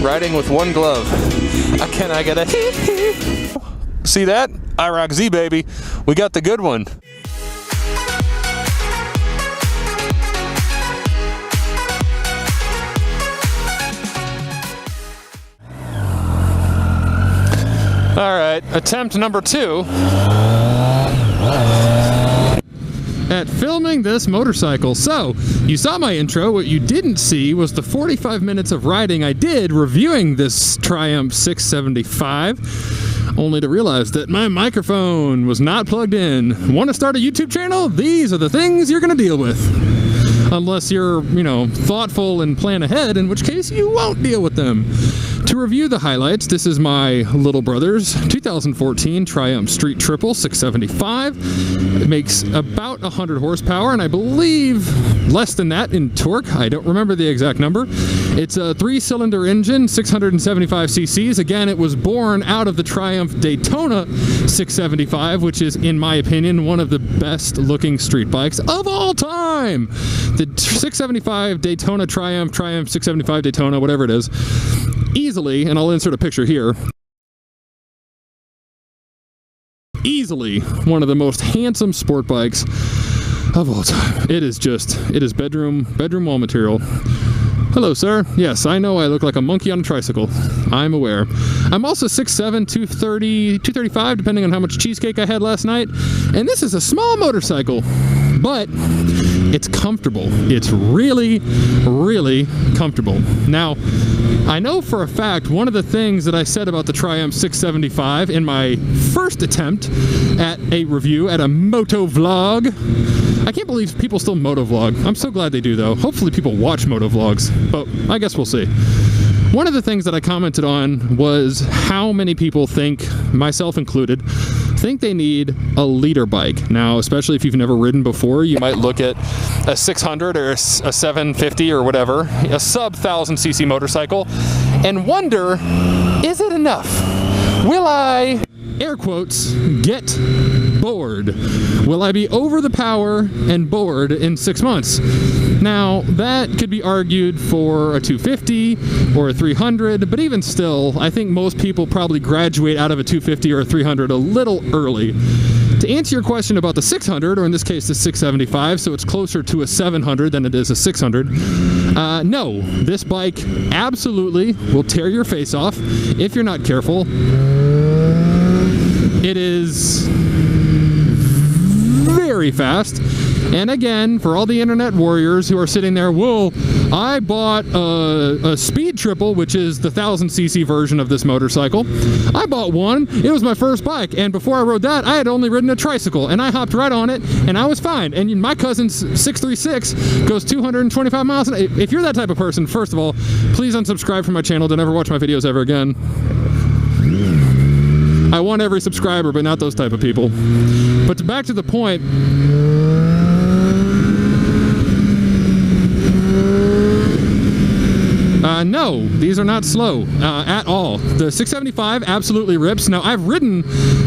riding with one glove. Can I get a See that? IROC Z, baby. We got the good one. All right, attempt number 2 at filming this motorcycle. So, you saw my intro. What you didn't see was the 45 minutes of riding I did reviewing this Triumph 675, only to realize that my microphone was not plugged in. Want to start a YouTube channel? These are the things you're going to deal with. Unless you're, thoughtful and plan ahead, in which case you won't deal with them. To review the highlights, this is my little brother's 2014 Triumph Street Triple 675. It makes about 100 horsepower, and I believe less than that in torque. I don't remember the exact number. It's a 3-cylinder engine, 675 cc's. Again, it was born out of the Triumph Daytona 675, which is, in my opinion, one of the best looking street bikes of all time. The 675 Daytona Triumph 675 Daytona, whatever it is, easily, and I'll insert a picture here, easily one of the most handsome sport bikes of all time. It is bedroom wall material. Hello, sir. Yes, I know I look like a monkey on a tricycle. I'm aware. I'm also 6'7", 230, 235, depending on how much cheesecake I had last night. And this is a small motorcycle, but it's comfortable. It's really, really comfortable. Now, I know for a fact one of the things that I said about the Triumph 675 in my first attempt at a review at a moto vlog. I can't believe people still moto vlog. I'm so glad they do, though. Hopefully people watch moto vlogs, but I guess we'll see. One of the things that I commented on was how many people think, myself included, think they need a leader bike. Now, especially if you've never ridden before, you might look at a 600 or a 750 or whatever, a sub 1000cc motorcycle, and wonder, is it enough? Will I, air quotes, get bored? Will I be over the power and bored in 6 months? Now, that could be argued for a 250 or a 300, but even still, I think most people probably graduate out of a 250 or a 300 a little early. To answer your question about the 600, or in this case the 675, so it's closer to a 700 than it is a 600, no, this bike absolutely will tear your face off if you're not careful. It is very fast. And again, for all the internet warriors who are sitting there, whoa, I bought a Speed Triple, which is the 1000cc version of this motorcycle. I bought one. It was my first bike. And before I rode that, I had only ridden a tricycle. And I hopped right on it, and I was fine. And my cousin's 636 goes 225 miles an hour. If you're that type of person, first of all, please unsubscribe from my channel. Don't ever watch my videos ever again. I want every subscriber, but not those type of people. But back to the point. No, these are not slow at all. The 675 absolutely rips. Now, I've ridden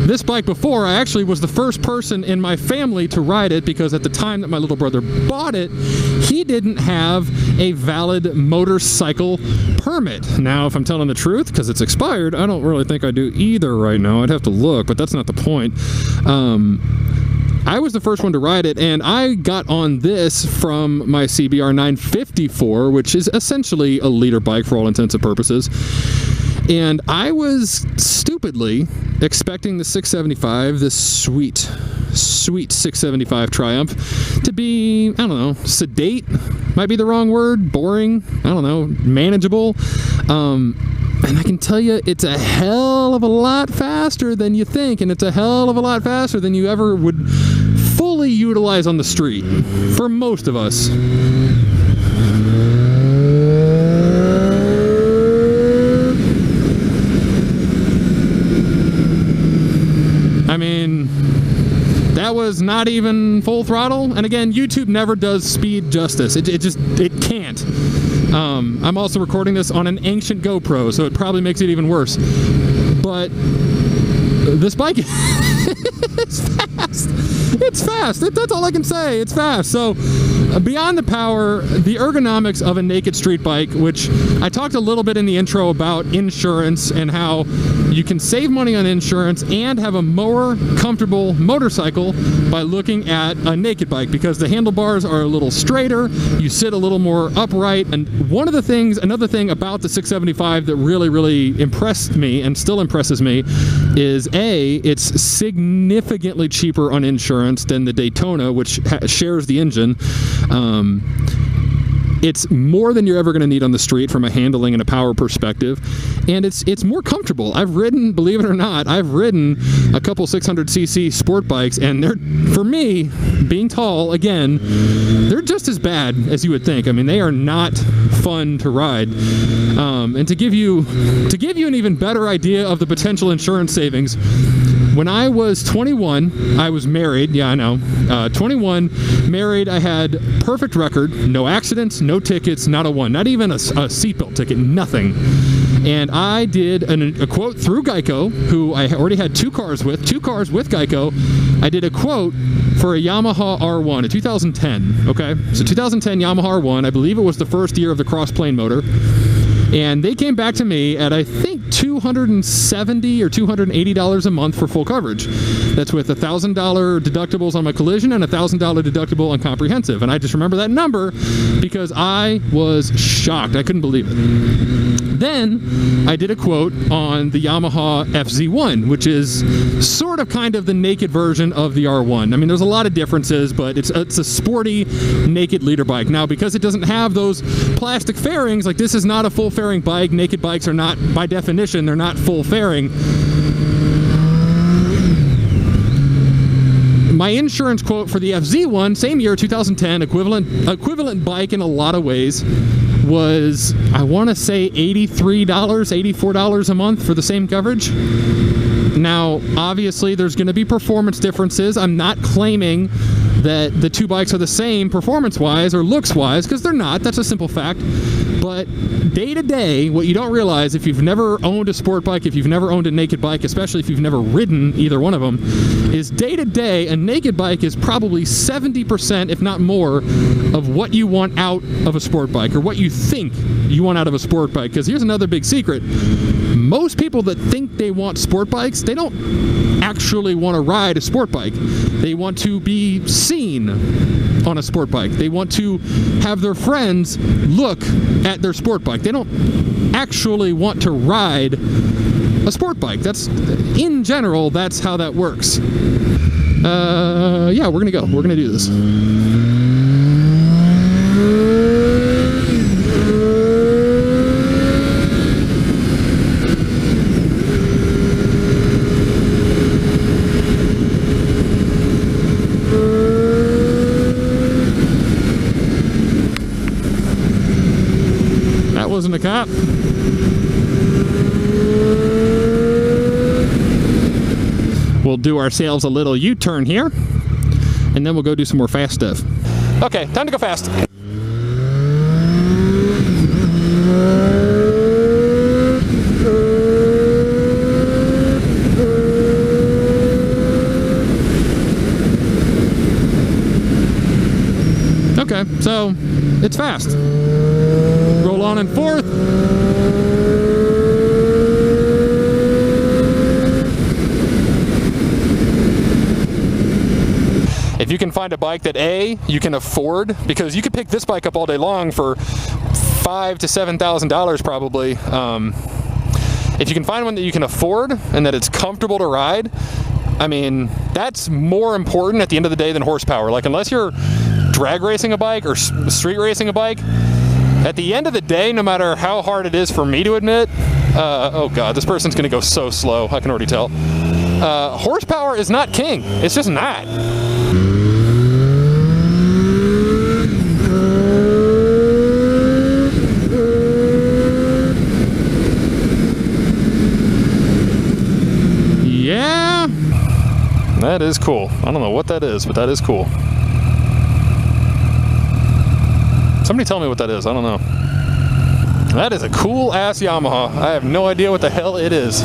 this bike before. I actually was the first person in my family to ride it because at the time that my little brother bought it, he didn't have a valid motorcycle permit. Now, if I'm telling the truth, because it's expired, I don't really think I do either right now. I'd have to look, but that's not the point. I was the first one to ride it, and I got on this from my CBR 954, which is essentially a leader bike for all intents and purposes. And I was stupidly expecting the 675, this sweet 675 Triumph, to be, I don't know, sedate, might be the wrong word, boring, I don't know, manageable. And I can tell you, it's a hell of a lot faster than you think, and it's a hell of a lot faster than you ever would fully utilize on the street, for most of us. I mean, that was not even full throttle, and again, YouTube never does speed justice. It can't. I'm also recording this on an ancient GoPro, so it probably makes it even worse. But this bike is fast. It's fast. That's all I can say. It's fast. So beyond the power, the ergonomics of a naked street bike, which I talked a little bit in the intro about insurance and how you can save money on insurance and have a more comfortable motorcycle by looking at a naked bike, because the handlebars are a little straighter, you sit a little more upright. And another thing about the 675 that really impressed me and still impresses me is it's significantly cheaper on insurance than the Daytona, which shares the engine. It's more than you're ever going to need on the street from a handling and a power perspective, and it's more comfortable. I've ridden, believe it or not, a couple 600cc sport bikes, and they're, for me, being tall, again, they're just as bad as you would think. I mean, they are not fun to ride. And to give you an even better idea of the potential insurance savings, when I was 21, I was married. Yeah, I know. 21, married. I had perfect record, no accidents, no tickets, not a one, not even a seatbelt ticket, nothing. And I did a quote through Geico, who I already had two cars with Geico. I did a quote for a Yamaha R1, a 2010. Okay, so 2010 Yamaha R1. I believe it was the first year of the cross-plane motor. And they came back to me at, I think, $270 or $280 a month for full coverage. That's with $1,000 deductibles on my collision and $1,000 deductible on comprehensive. And I just remember that number because I was shocked. I couldn't believe it. Then I did a quote on the Yamaha FZ1, which is sort of kind of the naked version of the R1. I mean, there's a lot of differences, but it's a sporty naked leader bike. Now, because it doesn't have those plastic fairings, like this is not a full fairing bike. Naked bikes are not, by definition, they're not full fairing. My insurance quote for the FZ1, same year, 2010, equivalent bike in a lot of ways, was, I want to say, $83, $84 a month for the same coverage. Now, obviously, there's going to be performance differences. I'm not claiming that the two bikes are the same performance-wise or looks-wise, because they're not. That's a simple fact. But day to day, what you don't realize, if you've never owned a sport bike, if you've never owned a naked bike, especially if you've never ridden either one of them, is day to day, a naked bike is probably 70%, if not more, of what you want out of a sport bike, or what you think you want out of a sport bike. Because here's another big secret. Most people that think they want sport bikes, they don't actually want to ride a sport bike. They want to be seen on a sport bike. They want to have their friends look at their sport bike. They don't actually want to ride a sport bike. That's, in general, that's how that works. Yeah, we're gonna go. We're gonna do this. Wasn't a cop. We'll do ourselves a little U-turn here, and then we'll go do some more fast stuff. Okay, time to go fast. Okay, so it's fast. Roll on and forth. If you can find a bike that you can afford, because you could pick this bike up all day long for $5,000 to $7,000 probably. If you can find one that you can afford and that it's comfortable to ride, I mean, that's more important at the end of the day than horsepower. Like, unless you're drag racing a bike or street racing a bike, at the end of the day, no matter how hard it is for me to admit, oh god, this person's gonna go so slow, I can already tell. Horsepower is not king. It's just not. Yeah, that is cool. I don't know what that is, but that is cool. Somebody tell me what that is. I don't know. That is a cool ass Yamaha. I have no idea what the hell it is.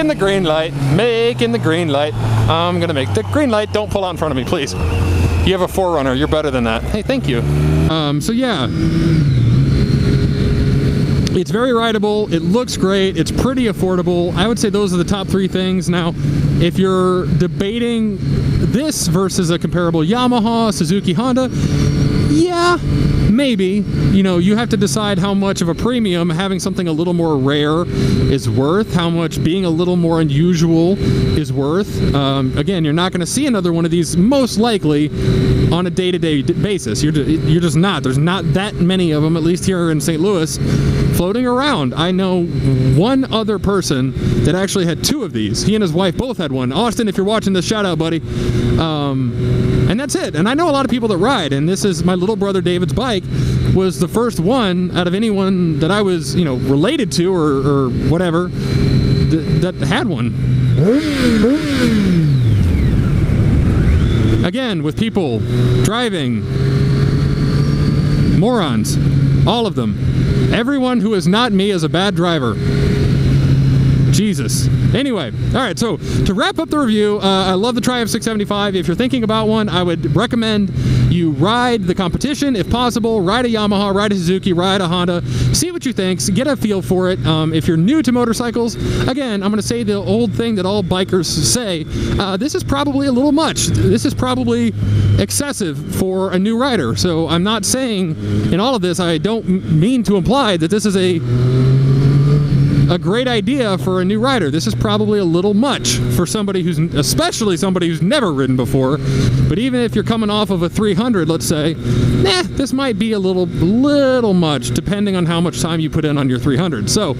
the green light, making the green light. I'm gonna make the green light. Don't pull out in front of me, please. You have a 4Runner, you're better than that. Hey, thank you. So yeah, it's very rideable, it looks great, it's pretty affordable. I would say those are the top 3 things. Now, if you're debating this versus a comparable Yamaha, Suzuki, Honda, yeah, maybe. You know, you have to decide how much of a premium having something a little more rare is worth, how much being a little more unusual is worth. Again, you're not going to see another one of these most likely on a day-to-day basis. You're just not. There's not that many of them, at least here in St. Louis, floating around. I know one other person that actually had 2 of these. He and his wife both had one. Austin, if you're watching this, shout out, buddy. And that's it. And I know a lot of people that ride, and this is my little brother David's bike. Was the first one out of anyone that I was, you know, related to or whatever that had one. Again, with people driving, morons, all of them. Everyone who is not me is a bad driver. Jesus. Anyway, all right, so to wrap up the review, I love the Triumph 675. If you're thinking about one, I would recommend you ride the competition if possible. Ride a Yamaha, ride a Suzuki, ride a Honda. See what you think, get a feel for it. If you're new to motorcycles, again, I'm going to say the old thing that all bikers say, this is probably a little much. This is probably excessive for a new rider. So I'm not saying in all of this, I don't mean to imply that this is a great idea for a new rider. This is probably a little much for somebody who's, especially somebody who's never ridden before. But even if you're coming off of a 300, let's say, this might be a little much, depending on how much time you put in on your 300. So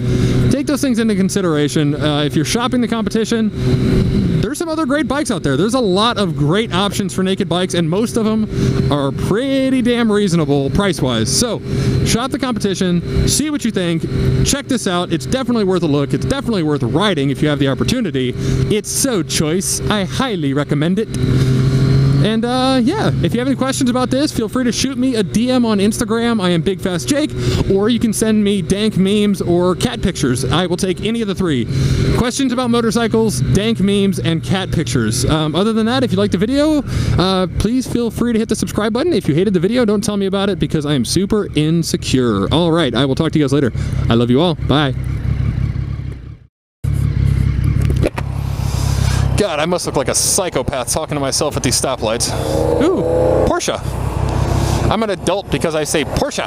take those things into consideration. If you're shopping the competition, there's some other great bikes out there. There's a lot of great options for naked bikes, and most of them are pretty damn reasonable price-wise. So shop the competition, see what you think, check this out. It's definitely worth a look. It's definitely worth riding if you have the opportunity. It's so choice. I highly recommend it. And yeah, if you have any questions about this, feel free to shoot me a DM on Instagram. I am Big Fast Jake, or you can send me dank memes or cat pictures. I will take any of the 3. Questions about motorcycles, dank memes, and cat pictures. Other than that, if you liked the video, please feel free to hit the subscribe button. If you hated the video, don't tell me about it because I am super insecure. All right, I will talk to you guys later. I love you all. Bye. God, I must look like a psychopath talking to myself at these stoplights. Ooh, Porsche. I'm an adult because I say Porsche.